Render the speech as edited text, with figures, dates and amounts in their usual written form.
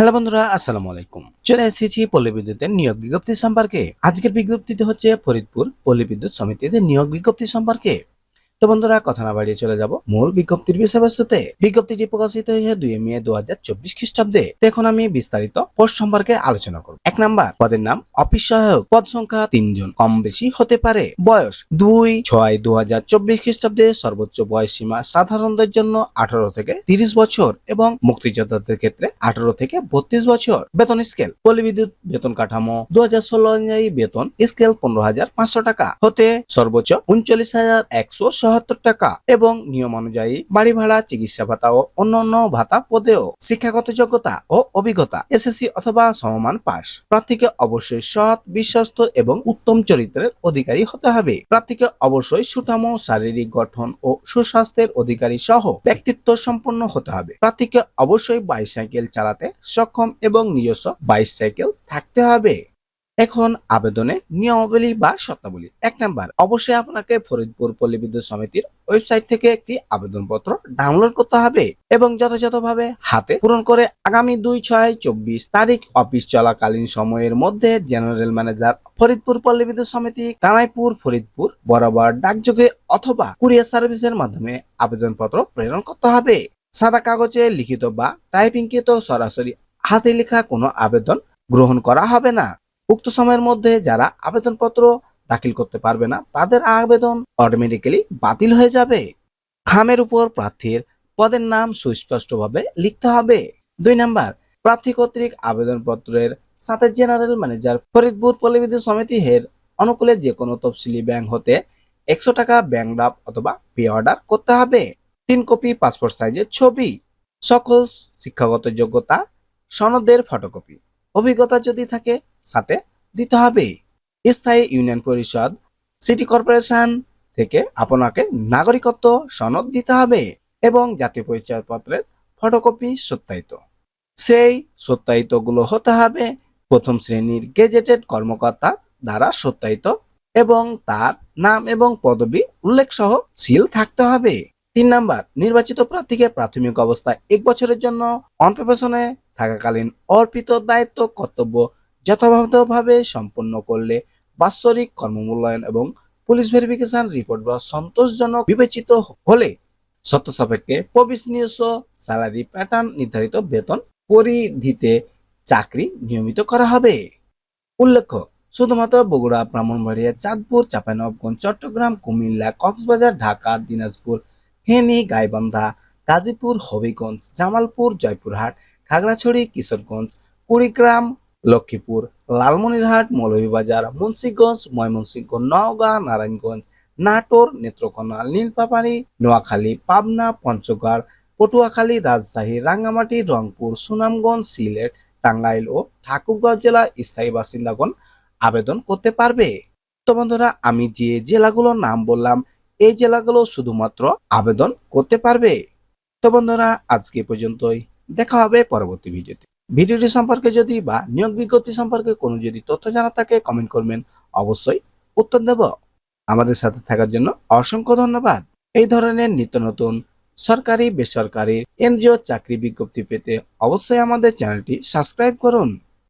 Hello বন্ধুরা, আসসালামু আলাইকুম। চলে এসেছি পল্লী বিদ্যুতের নিয়োগ বিজ্ঞপ্তি সম্পর্কে। আজকের বিজ্ঞপ্তিটি হচ্ছে ফরিদপুর পল্লী বিদ্যুৎ সমিতিতে নিয়োগ বিজ্ঞপ্তি সম্পর্কে। তো বন্ধুরা, কথা না বাড়িয়ে চলে যাব মূল বিজ্ঞপ্তির বিষয়বস্তুতে। বিজ্ঞপ্তিটি প্রকাশিত হয়েছে 2 মে 2024 খ্রিস্টাব্দে। তো এখন আমি বিস্তারিত পোস্ট সম্পর্কে আলোচনা করব। 1 নাম্বার, পদের নাম অফিস সহায়ক। পদ সংখ্যা 3 জন, কম বেশি হতে পারে। বয়স 2/6/2024 খ্রিস্টাব্দে সর্বোচ্চ বয়স সীমা সাধারণদের জন্য 18 থেকে 30 বছর এবং মুক্তিযোদ্ধাদের ক্ষেত্রে 18 থেকে 32 বছর। বেতন স্কেল, পল্লী বিদ্যুৎ বেতন কাঠামো 2016 অনুযায়ী বেতন স্কেল 15,500 টাকা হতে সর্বোচ্চ 39,177 টাকা এবং নিয়ম অনুযায়ী বাড়ি ভাড়া, চিকিৎসা ভাতা ও অন্যান্য ভাতা পদেও। শিক্ষাগত যোগ্যতা ও অভিজ্ঞতা এসএসসি অথবা সমমান পাস। প্রার্থীকে অবশ্যই সৎ, বিশ্বস্ত এবং উত্তম চরিত্রের অধিকারী হতে হবে। প্রার্থীকে অবশ্যই সুঠাম শারীরিক গঠন ও সুস্বাস্থ্যের অধিকারী সহ ব্যক্তিত্ব সম্পন্ন হতে হবে। প্রার্থীকে অবশ্যই বাইসাইকেল চালাতে সক্ষম এবং নিজস্ব বাইসাইকেল থাকতে হবে। এখন আবেদনের নিয়মাবলী বা শর্তাবলী। 1 নাম্বার, অবশ্যই আপনাকে ফরিদপুর পল্লী বিদ্যুৎ সমিতির ওয়েবসাইট থেকে একটি আবেদনপত্র ডাউনলোড করতে হবে এবং যথাযথভাবে হাতে পূরণ করে আগামী 2/6/24 তারিখ অফিস চলাকালীন সময়ের মধ্যে জেনারেল ম্যানেজার ফরিদপুর পল্লী বিদ্যুৎ সমিতি, কানাইপুর, ফরিদপুর বরাবর ডাকযোগে অথবা কুরিয়ার সার্ভিসের মাধ্যমে আবেদনপত্র প্রেরণ করতে হবে। সাদা কাগজে লিখিত বা টাইপিংকৃত সরাসরি হাতে লেখা কোনো আবেদন গ্রহণ করা হবে না। উক্ত সময়ের মধ্যে যারা আবেদনপত্র দাখিল করতে পারবে না তাদের আবেদন অটোমেটিক্যালি বাতিল হয়ে যাবে। খামের উপর প্রার্থীর পদের নাম সুস্পষ্টভাবে লিখতে হবে। 2 নাম্বার, প্রার্থী কর্তৃক আবেদনপত্রের সাথে জেনারেল ম্যানেজার ফরিদপুর পল্লী বিদ্যুৎ সমিতি এর অনুকূলে যে কোনো তফসিলি ব্যাংক হতে 100 টাকা ব্যাংক ড্রাফট অথবা পে অর্ডার করতে হবে। 3 কপি পাসপোর্ট সাইজের ছবি, সকল শিক্ষাগত যোগ্যতা সনদের ফটোকপি, অভিজ্ঞতা যদি থাকে সাথে দিতে হবে। স্থায়ী ইউনিয়ন পরিষদ, সিটি কর্পোরেশন থেকে আপনাকে নাগরিকত্ব সনদ দিতে হবে এবং জাতীয় পরিচয়পত্রের ফটোকপি সত্যায়িত। সেই সত্যায়িতগুলো হতে হবে প্রথম শ্রেণীর গেজেটেড কর্মকর্তা দ্বারা সত্যায়িত এবং তার নাম এবং পদবি উল্লেখ সহ সিল থাকতে হবে। 3 নাম্বার, নির্বাচিত প্রার্থীকে প্রাথমিক অবস্থায় 1 বছরের জন্য অনপ্রবেশনে থাকাকালীন অর্পিত দায়িত্ব কর্তব্য যথাযথভাবে সম্পন্ন করলে বাৎসরিক কর্মমূল্যায়ন এবং পুলিশ ভেরিফিকেশন রিপোর্ট বা সন্তোষজনক বিবেচিত হলে শর্ত সাপেক্ষে প্রবেশনীয় স্যালারি প্যাটার্ন নির্ধারিত বেতন পরিধিতে চাকরি নিয়মিত করা হবে। উল্লেখ্য, শুধুমাত্র বগুড়া, ব্রাহ্মণবাড়িয়া, চাঁদপুর, চাঁপাইনবাবগঞ্জ, চট্টগ্রাম, কুমিল্লা, কক্সবাজার, ঢাকা, দিনাজপুর, ফেনী, গাইবান্ধা, গাজীপুর, হবিগঞ্জ, জামালপুর, জয়পুরহাট, খাগড়াছড়ি, কিশোরগঞ্জ, কুড়িগ্রাম, লক্ষ্মীপুর, লালমনিরহাট, মৌলভীবাজার, মুন্সিগঞ্জ, ময়মনসিংহ, নওগাঁ, নারায়ণগঞ্জ, নাটোর, নেত্রকোনা, নীলফামারী, নোয়াখালী, পাবনা, পঞ্চগড়, পটুয়াখালী, রাজশাহী, রাঙ্গামাটি, রংপুর, সুনামগঞ্জ, সিলেট, টাঙ্গাইল ও ঠাকুরগাঁও জেলা স্থায়ী বাসিন্দাগণ আবেদন করতে পারবে। তো বন্ধুরা, আমি যে জেলাগুলোর নাম বললাম এই জেলাগুলো শুধুমাত্র আবেদন করতে পারবে। তো বন্ধুরা, আজকে পর্যন্তই। দেখা হবে পরবর্তী ভিডিওতে। ভিডিওটি সম্পর্কে যদি বা নিয়োগ বিজ্ঞপ্তি সম্পর্কে কোনো যদি তথ্য জানা থাকে কমেন্ট করবেন, অবশ্যই উত্তর দেব। আমাদের সাথে থাকার জন্য অসংখ্য ধন্যবাদ। এই ধরনের নিত্য নতুন সরকারি, বেসরকারি, এনজিও চাকরি বিজ্ঞপ্তি পেতে অবশ্যই আমাদের চ্যানেলটি সাবস্ক্রাইব করুন।